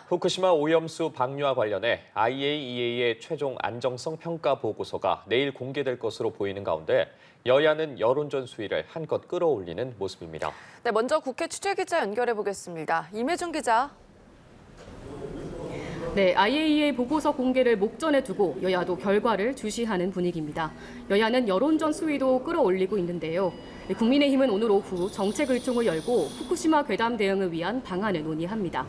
후쿠시마 오염수 방류와 관련해 IAEA의 최종 안정성 평가 보고서가 내일 공개될 것으로 보이는 가운데 여야는 여론전 수위를 한껏 끌어올리는 모습입니다. 네, 먼저 국회 취재기자 연결해 보겠습니다. 임혜준 기자. 네, IAEA 보고서 공개를 목전에 두고 여야도 결과를 주시하는 분위기입니다. 여야는 여론전 수위도 끌어올리고 있는데요. 국민의힘은 오늘 오후 정책의총을 열고 후쿠시마 괴담 대응을 위한 방안을 논의합니다.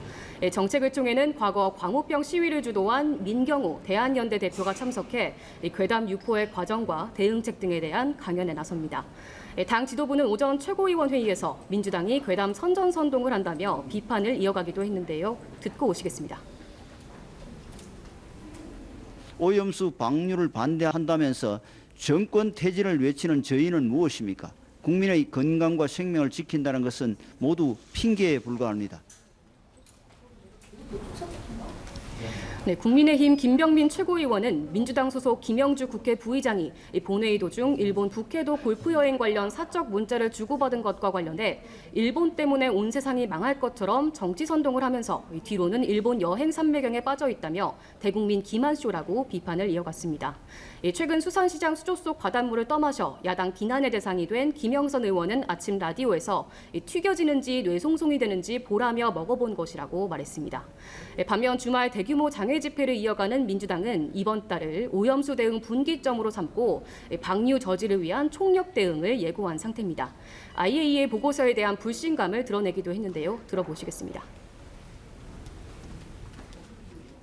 정책의총에는 과거 광우병 시위를 주도한 민경호 대한연대 대표가 참석해 괴담 유포의 과정과 대응책 등에 대한 강연에 나섭니다. 당 지도부는 오전 최고위원 회의에서 민주당이 괴담 선전선동을 한다며 비판을 이어가기도 했는데요. 듣고 오시겠습니다. 오염수 방류를 반대한다면서 정권 퇴진을 외치는 저희는 무엇입니까? 국민의 건강과 생명을 지킨다는 것은 모두 핑계에 불과합니다. 네, 국민의힘 김병민 최고위원은 민주당 소속 김영주 국회 부의장이 본회의 도중 일본 북해도 골프 여행 관련 사적 문자를 주고받은 것과 관련해 일본 때문에 온 세상이 망할 것처럼 정치 선동을 하면서 뒤로는 일본 여행 산매경에 빠져 있다며 대국민 기만쇼라고 비판을 이어갔습니다. 최근 수산시장 수조 속 바닷물을 떠마셔 야당 비난의 대상이 된 김영선 의원은 아침 라디오에서 튀겨지는지 뇌송송이 되는지 보라며 먹어본 것이라고 말했습니다. 반면 주말 대규모 장외 집회를 이어가는 민주당은 이번 달을 오염수 대응 분기점으로 삼고 방류 저지를 위한 총력 대응을 예고한 상태입니다. IAEA 보고서에 대한 불신감을 드러내기도 했는데요. 들어보시겠습니다.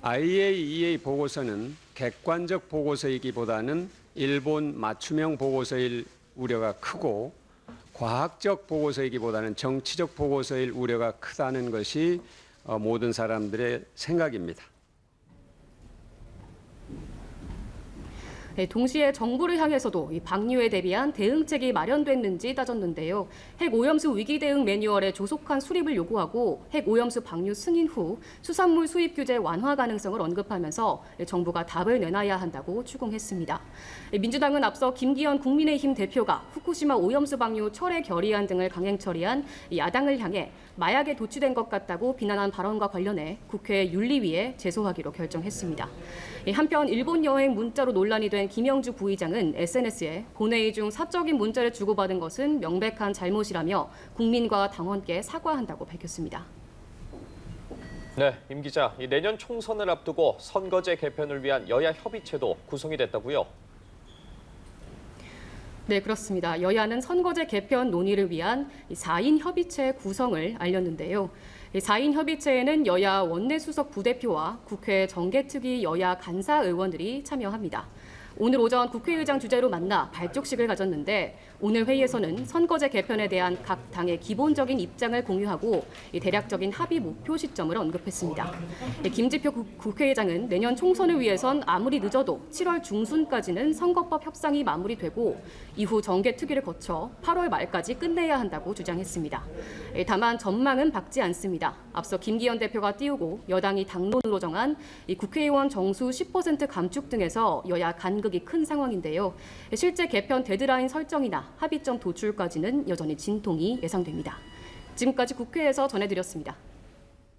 IAEA 보고서는 객관적 보고서이기보다는 일본 맞춤형 보고서일 우려가 크고 과학적 보고서이기보다는 정치적 보고서일 우려가 크다는 것이 모든 사람들의 생각입니다. 네, 동시에 정부를 향해서도 이 방류에 대비한 대응책이 마련됐는지 따졌는데요. 핵오염수 위기 대응 매뉴얼의 조속한 수립을 요구하고 핵오염수 방류 승인 후 수산물 수입 규제 완화 가능성을 언급하면서 정부가 답을 내놔야 한다고 추궁했습니다. 민주당은 앞서 김기현 국민의힘 대표가 후쿠시마 오염수 방류 철회 결의안 등을 강행 처리한 야당을 향해 마약에 도취된 것 같다고 비난한 발언과 관련해 국회 윤리위에 제소하기로 결정했습니다. 한편 일본 여행 문자로 논란이 된 김영주 부의장은 SNS에 본회의 중 사적인 문자를 주고받은 것은 명백한 잘못이라며 국민과 당원께 사과한다고 밝혔습니다. 네, 임 기자, 내년 총선을 앞두고 선거제 개편을 위한 여야 협의체도 구성이 됐다고요? 네, 그렇습니다. 여야는 선거제 개편 논의를 위한 4인 협의체 구성을 알렸는데요. 4인 협의체에는 여야 원내수석 부대표와 국회 정개특위 여야 간사 의원들이 참여합니다. 오늘 오전 국회의장 주재로 만나 발족식을 가졌는데 오늘 회의에서는 선거제 개편에 대한 각 당의 기본적인 입장을 공유하고 대략적인 합의 목표 시점을 언급했습니다. 김지표 국회의장은 내년 총선을 위해선 아무리 늦어도 7월 중순까지는 선거법 협상이 마무리되고 이후 정개특위를 거쳐 8월 말까지 끝내야 한다고 주장했습니다. 다만 전망은 밝지 않습니다. 앞서 김기현 대표가 띄우고 여당이 당론으로 정한 국회의원 정수 10% 감축 등에서 여야 간극이 큰 상황인데요. 실제 개편 데드라인 설정이나 합의점 도출까지는 여전히 진통이 예상됩니다. 지금까지 국회에서 전해드렸습니다.